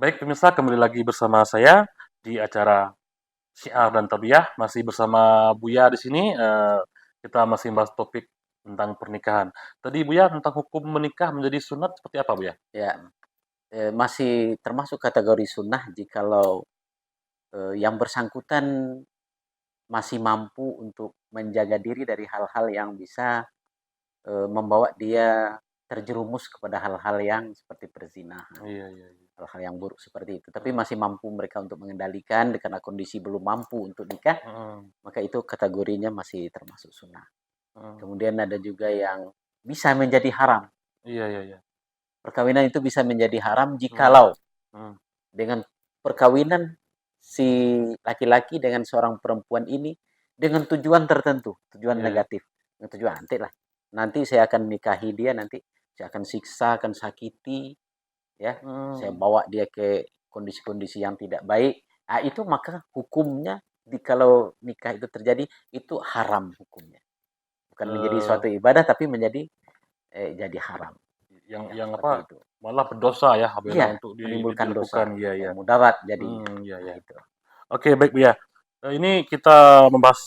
Baik pemirsa, kembali lagi bersama saya di acara Syiar dan Tarbiyah. Masih bersama Buya di sini. Kita masih bahas topik tentang pernikahan. Tadi Buya tentang hukum menikah menjadi sunat seperti apa Buya? Ya, masih termasuk kategori sunnah jikalau yang bersangkutan masih mampu untuk menjaga diri dari hal-hal yang bisa membawa dia terjerumus kepada hal-hal yang seperti perzinahan. Iya, iya, iya. Hal-hal yang buruk seperti itu. Tapi masih mampu mereka untuk mengendalikan karena kondisi belum mampu untuk nikah, maka itu kategorinya masih termasuk sunnah. Kemudian ada juga yang bisa menjadi haram. Iya, iya, iya. Perkawinan itu bisa menjadi haram jikalau dengan perkawinan si laki-laki dengan seorang perempuan ini dengan tujuan tertentu, tujuan negatif. Dengan tujuan nanti saya akan nikahi dia, nanti saya akan siksa, akan sakiti, ya, saya bawa dia ke kondisi-kondisi yang tidak baik. Nah, itu maka hukumnya kalau nikah itu terjadi itu haram hukumnya. Bukan menjadi suatu ibadah tapi menjadi jadi haram. Yang apa? Itu. Malah berdosa ya apabila untuk menimbulkan dosa. Iya. Mudarat jadi. Iya. Itu. Oke, baik Buya. Ini kita membahas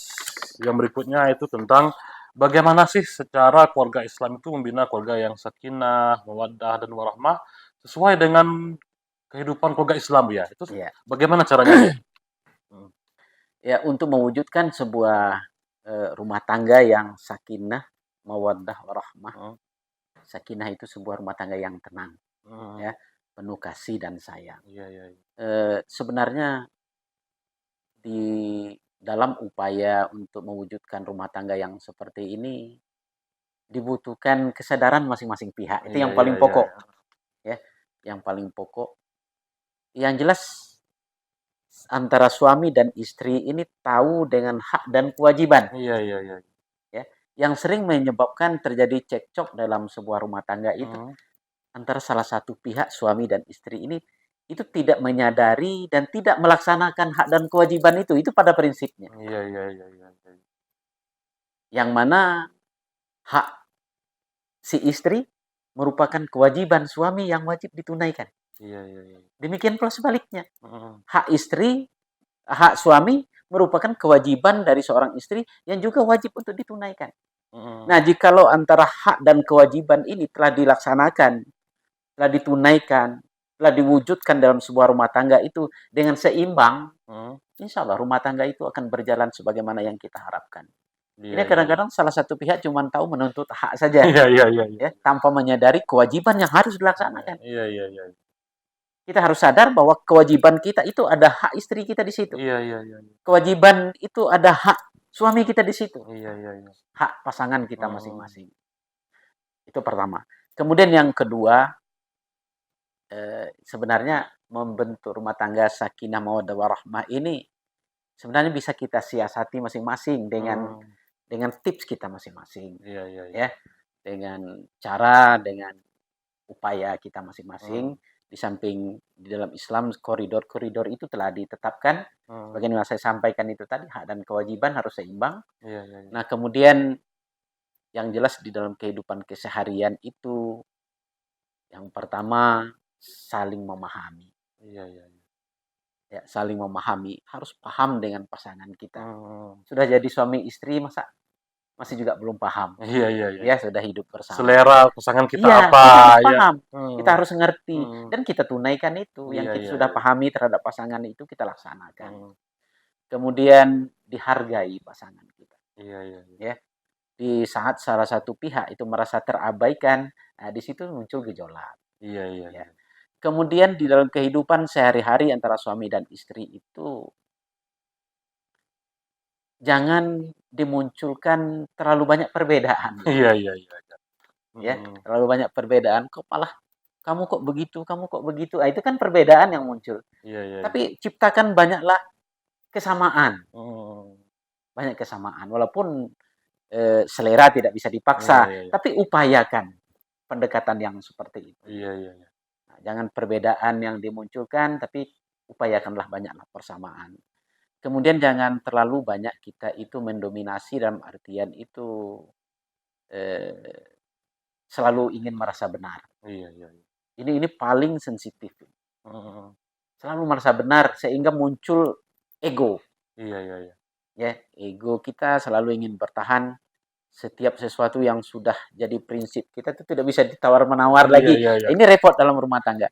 yang berikutnya itu tentang bagaimana sih secara keluarga Islam itu membina keluarga yang sakinah, mawaddah, dan warahmah sesuai dengan kehidupan keluarga Islam ya? Itu Ya. bagaimana caranya? Hmm. Ya, untuk mewujudkan sebuah rumah tangga yang sakinah, mawaddah, warahmah. Hmm. Sakinah itu sebuah rumah tangga yang tenang, ya, penuh kasih dan sayang. Iya, iya. Sebenarnya di dalam upaya untuk mewujudkan rumah tangga yang seperti ini dibutuhkan kesadaran masing-masing pihak. Itu Iya, yang paling iya, pokok, iya. ya, yang paling pokok. Yang jelas antara suami dan istri ini tahu dengan hak dan kewajiban. Iya, iya, iya. Ya, yang sering menyebabkan terjadi cekcok dalam sebuah rumah tangga itu antara salah satu pihak suami dan istri ini itu tidak menyadari dan tidak melaksanakan hak dan kewajiban itu pada prinsipnya. Iya, iya, iya, iya. Yang mana hak si istri merupakan kewajiban suami yang wajib ditunaikan. Iya, iya, iya. Demikian pula sebaliknya. Hak istri, hak suami merupakan kewajiban dari seorang istri yang juga wajib untuk ditunaikan. Nah, jikalau antara hak dan kewajiban ini telah dilaksanakan, telah ditunaikan, telah diwujudkan dalam sebuah rumah tangga itu dengan seimbang, insya Allah rumah tangga itu akan berjalan sebagaimana yang kita harapkan. Ini kadang-kadang salah satu pihak cuma tahu menuntut hak saja, ya, tanpa menyadari kewajiban yang harus dilaksanakan. Iya, iya, iya. Kita harus sadar bahwa kewajiban kita itu ada hak istri kita di situ. Iya, iya, iya. Kewajiban itu ada hak suami kita di situ. Iya, iya, iya. Hak pasangan kita masing-masing. Itu pertama. Kemudian yang kedua, sebenarnya membentuk rumah tangga sakinah mawaddah warahmah ini sebenarnya bisa kita siasati masing-masing dengan tips kita masing-masing. Iya, iya, iya. Ya, dengan cara, dengan upaya kita masing-masing. Di samping di dalam Islam koridor-koridor itu telah ditetapkan. Bagaimana saya sampaikan itu tadi, hak dan kewajiban harus seimbang. Iya, iya, iya. Nah, kemudian yang jelas di dalam kehidupan keseharian itu yang pertama saling memahami. Iya, iya, iya. Ya, saling memahami, harus paham dengan pasangan kita. Sudah jadi suami istri masa masih juga belum paham. Iya, iya, iya. Ya, sudah hidup bersama. Selera pasangan kita Iya, apa? kita harus Ya. paham. Kita harus ngerti dan kita tunaikan itu. Iya, Yang kita iya, sudah iya. pahami terhadap pasangan itu kita laksanakan. Kemudian dihargai pasangan kita. Iya, iya, iya. Ya. Di saat salah satu pihak itu merasa terabaikan, nah di situ muncul gejolak. Iya, iya, Ya. iya. Kemudian di dalam kehidupan sehari-hari antara suami dan istri itu jangan dimunculkan terlalu banyak perbedaan. Iya, iya, iya. Ya, terlalu banyak perbedaan. Kok malah kamu kok begitu, kamu kok begitu. Itu kan perbedaan yang muncul. Iya, iya. Tapi ciptakan banyaklah kesamaan. Banyak kesamaan. Walaupun selera tidak bisa dipaksa, Iya, iya, iya. tapi upayakan pendekatan yang seperti itu. Iya, iya, iya. Nah, jangan perbedaan yang dimunculkan, tapi upayakanlah banyaklah persamaan. Kemudian jangan terlalu banyak kita itu mendominasi dalam artian itu selalu ingin merasa benar. Iya, iya, iya. Ini paling sensitif. Selalu merasa benar sehingga muncul ego. Iya, iya, iya. Ya, ego kita selalu ingin bertahan. Setiap sesuatu yang sudah jadi prinsip kita itu tidak bisa ditawar-menawar lagi. Iya, iya. Ini repot dalam rumah tangga.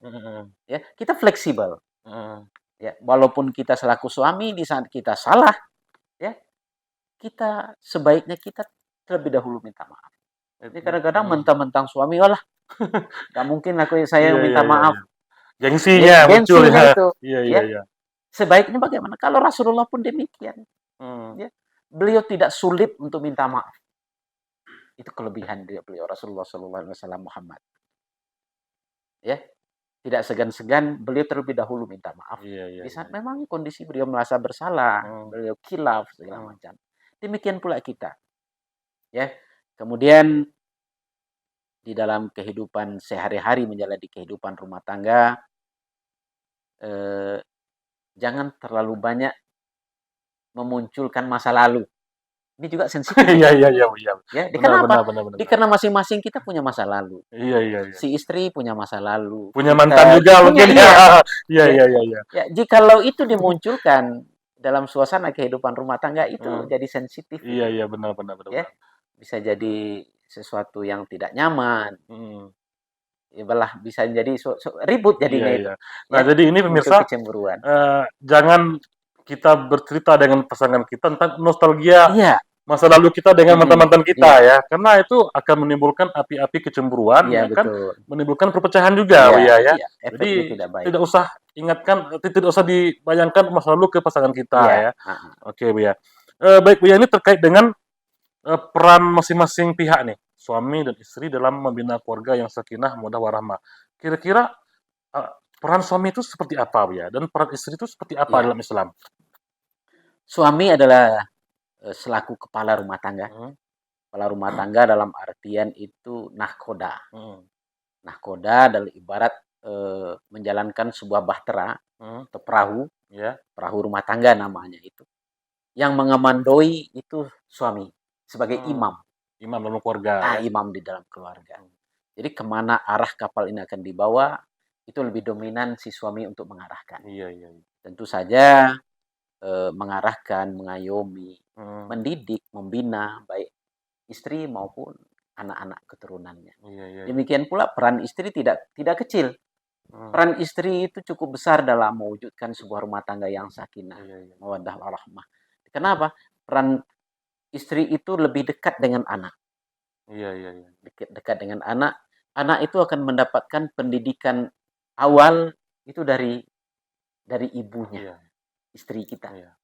Ya, kita fleksibel. Ya, walaupun kita selaku suami di saat kita salah, ya, kita sebaiknya kita terlebih dahulu minta maaf. Jadi kadang-kadang mentang-mentang suami, walah, nggak mungkin saya minta maaf. Gengsinya muncul ya. Itu. Iya, iya, iya. Sebaiknya bagaimana? Kalau Rasulullah pun demikian. Ya, beliau tidak sulit untuk minta maaf. Itu kelebihan beliau Rasulullah SAW Muhammad. Ya, tidak segan-segan beliau terlebih dahulu minta maaf. Di saat memang kondisi beliau merasa bersalah, beliau khilaf segala macam. Demikian pula kita. Ya, kemudian di dalam kehidupan sehari-hari menjalani kehidupan rumah tangga, jangan terlalu banyak memunculkan masa lalu. Ini juga sensitif. Iya, iya, iya. Ya, kenapa? Benar. Karena masing-masing kita punya masa lalu. Iya, iya, iya. Si istri punya masa lalu. Punya mantan juga mungkin. Iya, iya, iya. Ya, jikalau itu dimunculkan dalam suasana kehidupan rumah tangga itu jadi sensitif. Iya, iya, benar. Ya. bisa jadi sesuatu yang tidak nyaman. Ya malah bisa jadi ribut jadinya Iya, itu. iya. Nah, Ya, jadi ini muncul pemirsa, kecemburuan. jangan kita bercerita dengan pasangan kita tentang nostalgia Iya, masa lalu kita dengan mantan-mantan kita iya, ya, karena itu akan menimbulkan api-api kecemburuan, iya ya kan, betul. menimbulkan perpecahan juga, Iya, Buya ya. iya, efeknya Jadi tidak baik. tidak usah ingatkan, tidak usah dibayangkan masa lalu ke pasangan kita Iya, ya. Oke, Buya. Baik, Buya, ini terkait dengan peran masing-masing pihak nih, suami dan istri dalam membina keluarga yang sakinah, mawaddah, warahmah. Kira-kira peran suami itu seperti apa, Buya? Dan peran istri itu seperti apa iya. dalam Islam? Suami adalah selaku kepala rumah tangga. Hmm, Kepala rumah tangga dalam artian itu nahkoda. hmm, Nahkoda adalah ibarat menjalankan sebuah bahtera atau perahu, ya, perahu rumah tangga namanya itu. Yang mengemandoi itu suami sebagai imam. imam dalam keluarga ya. Imam di dalam keluarga. Jadi kemana arah kapal ini akan dibawa, itu lebih dominan si suami untuk mengarahkan. Iya, iya, iya. Tentu saja mengarahkan, mengayomi, Hmm, mendidik, membina baik istri maupun anak-anak keturunannya. iya, iya, iya. Demikian pula peran istri tidak kecil. Peran istri itu cukup besar dalam mewujudkan sebuah rumah tangga yang sakinah, Iya, iya. mawaddah, warahmah. Kenapa? Peran istri itu lebih dekat dengan anak. Iya, iya, iya. Dekat dengan anak. Anak itu akan mendapatkan pendidikan awal itu dari ibunya, Iya, istri kita. iya.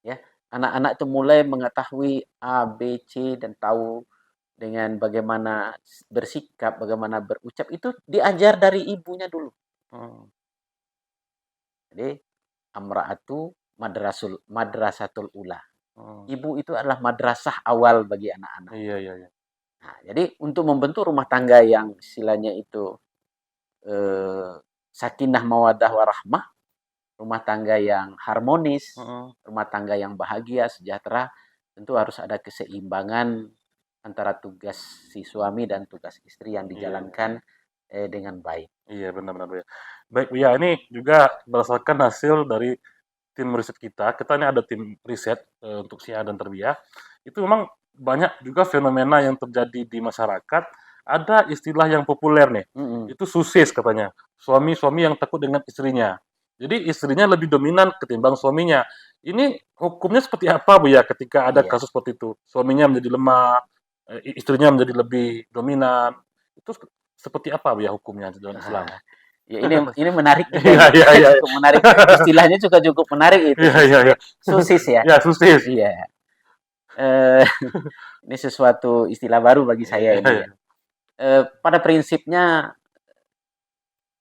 Ya, anak-anak itu mulai mengetahui A, B, C dan tahu dengan bagaimana bersikap, bagaimana berucap itu diajar dari ibunya dulu. Hmm, Jadi amra'atu madrasatul ula. hmm. Ibu itu adalah madrasah awal bagi anak-anak. Iya, iya, iya. Nah, jadi untuk membentuk rumah tangga yang istilahnya itu sakinah mawaddah warahmah, rumah tangga yang harmonis, Hmm, rumah tangga yang bahagia, sejahtera, tentu harus ada keseimbangan antara tugas si suami dan tugas istri yang iya, iya. dijalankan dengan baik. Iya, benar-benar, Buya. Baik, Buya, ini juga berdasarkan hasil dari tim riset kita. Kita ini ada tim riset untuk Syiah dan Terbiah. Itu memang banyak juga fenomena yang terjadi di masyarakat. Ada istilah yang populer nih, itu susis katanya. Suami-suami yang takut dengan istrinya. Jadi istrinya lebih dominan ketimbang suaminya. Ini hukumnya seperti apa, Bu ya, ketika ada Iya. kasus seperti itu? Suaminya menjadi lemah, istrinya menjadi lebih dominan. Itu seperti apa, Bu ya, hukumnya dalam Islam? Ya ini menarik juga. Iya, iya, iya. Cukup menarik. Istilahnya juga cukup menarik itu. Iya, iya, iya. Susis ya. Ya, susis. Iya. Ini sesuatu istilah baru bagi saya ini. Iya, Pada prinsipnya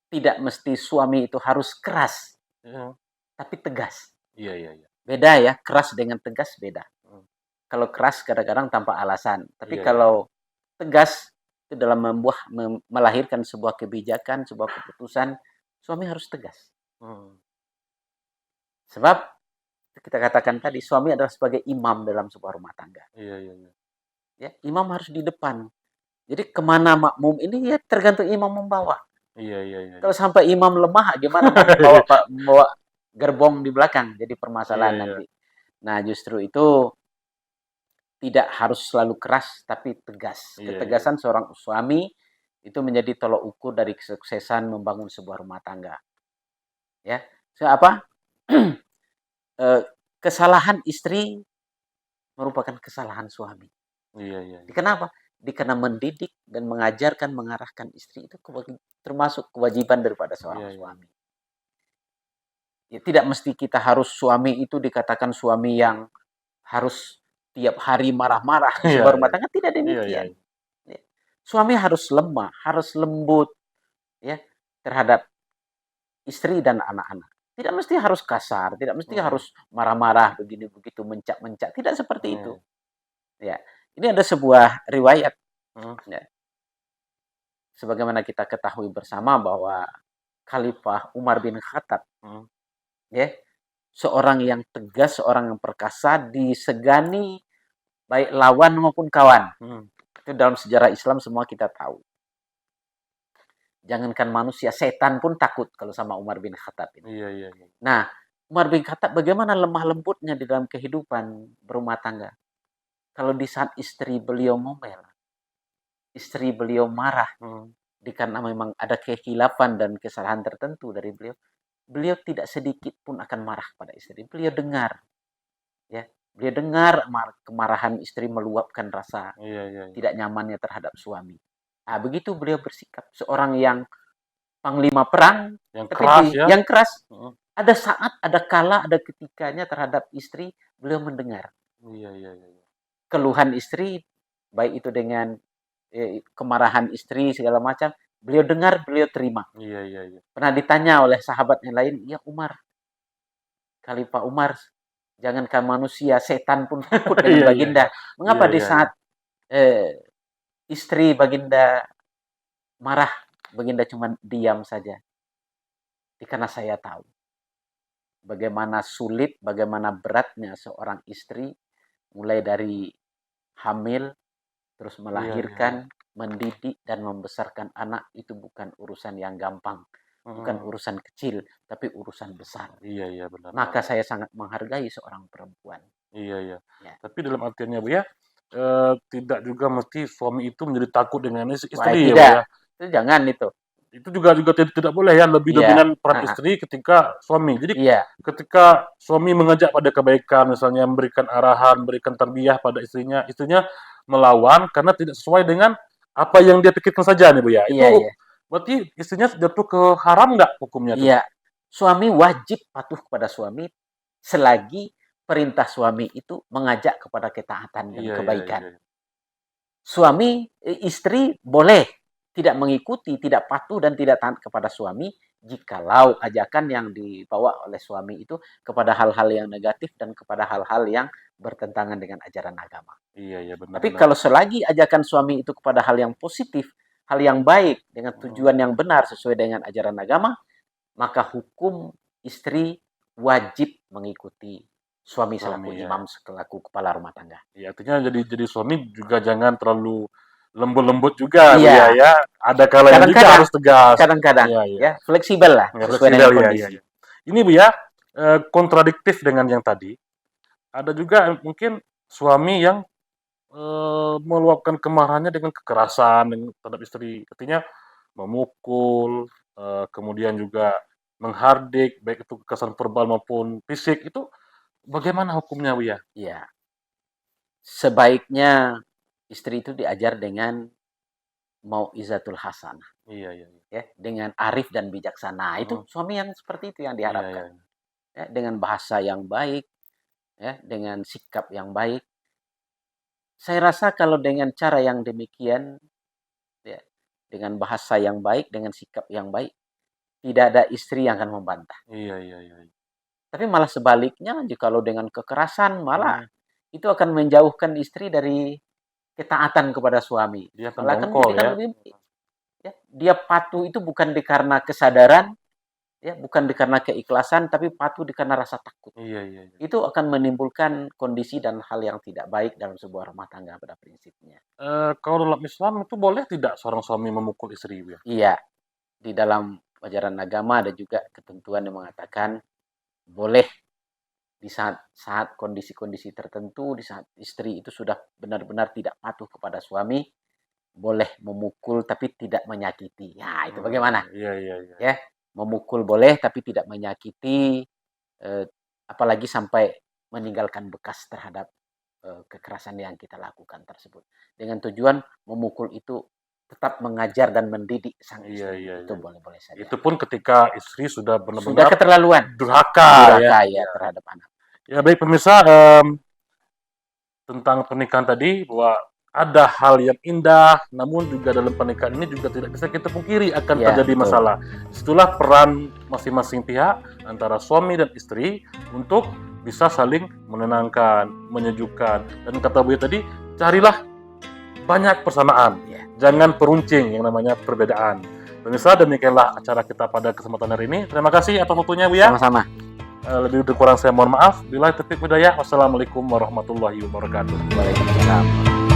tidak mesti suami itu harus keras, iya. tapi tegas. Iya, iya, iya. Beda ya, keras dengan tegas beda. Hmm. Kalau keras kadang-kadang tanpa alasan, tapi Iya, kalau tegas itu dalam melahirkan sebuah kebijakan, sebuah keputusan, suami harus tegas. Hmm. Sebab kita katakan tadi suami adalah sebagai imam dalam sebuah rumah tangga. Iya, iya, iya. Ya, imam harus di depan. Jadi kemana makmum ini ya tergantung imam membawa. Iya, iya, iya. Kalau sampai imam lemah, gimana membawa gerbong di belakang, jadi permasalahan Iya, iya. nanti. Nah, justru itu tidak harus selalu keras, tapi tegas. Iya, Ketegasan seorang suami itu menjadi tolok ukur dari kesuksesan membangun sebuah rumah tangga. Ya, apa? Kesalahan istri merupakan kesalahan suami. Iya, iya, iya. Kenapa? Karena mendidik dan mengajarkan, mengarahkan istri itu termasuk kewajiban daripada seorang Iya, iya. suami. Ya, tidak mesti kita harus suami itu dikatakan suami yang harus tiap hari marah-marah di Iya, sebuah rumah iya. tangga. Tidak Iya, iya, demikian. iya. Ya. Suami harus lemah, harus lembut ya terhadap istri dan anak-anak. Tidak mesti harus kasar, tidak mesti harus marah-marah begini begitu mencak-mencak. Tidak seperti itu. Ya, ini ada sebuah riwayat. Ya. Sebagaimana kita ketahui bersama bahwa Khalifah Umar bin Khattab, ya, seorang yang tegas, seorang yang perkasa, disegani baik lawan maupun kawan. Itu dalam sejarah Islam semua kita tahu. Jangankan manusia, setan pun takut kalau sama Umar bin Khattab ini. Iya, iya, iya. Nah, Umar bin Khattab bagaimana lemah lembutnya di dalam kehidupan berumah tangga. kalau di saat istri beliau ngomel, istri beliau marah, karena memang ada kekhilafan dan kesalahan tertentu dari beliau, beliau tidak sedikit pun akan marah pada istri. Beliau dengar, ya, beliau dengar kemarahan istri meluapkan rasa tidak nyamannya terhadap suami. Nah, begitu beliau bersikap seorang yang panglima perang, yang keras, yang keras. Ada saat, ada kala, ada ketikanya terhadap istri beliau mendengar. Keluhan istri, baik itu dengan kemarahan istri segala macam, beliau dengar, beliau terima. Pernah ditanya oleh sahabat yang lain, ya Umar, Khalifah Umar, jangankan manusia, setan pun takut dengan Baginda. Mengapa di saat istri Baginda marah, Baginda cuma diam saja? Karena saya tahu bagaimana sulit, bagaimana beratnya seorang istri, mulai dari hamil, terus melahirkan, mendidik, dan membesarkan anak, itu bukan urusan yang gampang. Bukan urusan kecil, tapi urusan besar. Benar. Maka saya sangat menghargai seorang perempuan. Ya. Tapi dalam artiannya Bu ya, tidak juga mesti suami itu menjadi takut dengan istri ya Bu ya. Itu jangan itu. Itu juga tidak boleh ya, lebih dominan peran istri ketika suami. Jadi ketika suami mengajak pada kebaikan, misalnya memberikan arahan, memberikan tarbiyah pada istrinya melawan karena tidak sesuai dengan apa yang dia pikirkan saja nih Bu ya. Itu berarti istrinya jatuh ke haram nggak hukumnya? Iya. Suami wajib patuh kepada suami selagi perintah suami itu mengajak kepada ketaatan dan kebaikan. Suami, istri boleh tidak mengikuti, tidak patuh dan tidak taat kepada suami jikalau ajakan yang dibawa oleh suami itu kepada hal-hal yang negatif dan kepada hal-hal yang bertentangan dengan ajaran agama. Benar. Tapi kalau selagi ajakan suami itu kepada hal yang positif, hal yang baik dengan tujuan yang benar sesuai dengan ajaran agama, maka hukum istri wajib mengikuti suami selaku imam, selaku kepala rumah tangga. Artinya jadi suami juga jangan terlalu lembut-lembut juga ya. Ada kalanya juga harus tegas. Kadang-kadang ya, fleksibel lah sesuai dengan kondisi. Ini Bu ya, kontradiktif dengan yang tadi. Ada juga mungkin suami yang meluapkan kemarahannya dengan kekerasan terhadap istri. Artinya memukul, kemudian juga menghardik, baik itu kekerasan verbal maupun fisik. Itu bagaimana hukumnya Bu ya? Iya. Sebaiknya istri itu diajar dengan mau'izatul hasanah. Ya, dengan arif dan bijaksana. Itu suami yang seperti itu yang diharapkan. Ya, dengan bahasa yang baik, ya, dengan sikap yang baik. Saya rasa kalau dengan cara yang demikian, ya, dengan bahasa yang baik, dengan sikap yang baik, tidak ada istri yang akan membantah. Tapi malah sebaliknya, jikalau dengan kekerasan, malah itu akan menjauhkan istri dari ketaatan kepada suami. Dia pendongkol ya. Dia patuh itu bukan karena kesadaran, ya, bukan karena keikhlasan, tapi patuh karena rasa takut. Itu akan menimbulkan kondisi dan hal yang tidak baik dalam sebuah rumah tangga pada prinsipnya. Kalau dalam Islam itu boleh tidak seorang suami memukul istri ya? Iya. Di dalam ajaran agama ada juga ketentuan yang mengatakan boleh di saat kondisi-kondisi tertentu, di saat istri itu sudah benar-benar tidak patuh kepada suami, boleh memukul tapi tidak menyakiti. Ya, itu bagaimana? Ya, memukul boleh tapi tidak menyakiti, apalagi sampai meninggalkan bekas terhadap kekerasan yang kita lakukan tersebut. Dengan tujuan memukul itu tetap mengajar dan mendidik sang istri. Itu boleh-boleh saja. Itu pun ketika istri sudah benar-benar sudah keterlaluan, durhaka terhadap anak. Ya baik pemirsa, tentang pernikahan tadi bahwa ada hal yang indah, namun juga dalam pernikahan ini juga tidak bisa kita pungkiri akan terjadi masalah. Itulah peran masing-masing pihak antara suami dan istri untuk bisa saling menenangkan, menyejukkan. Dan kata Buya tadi, carilah banyak persamaan, jangan peruncing yang namanya perbedaan. Pemirsa, demikianlah acara kita pada kesempatan hari ini. Terima kasih atas waktunya Buya. Sama-sama. Lebih kurang saya mohon maaf. Bila taufiq hidayah. Wassalamualaikum warahmatullahi wabarakatuh. Waalaikumsalam.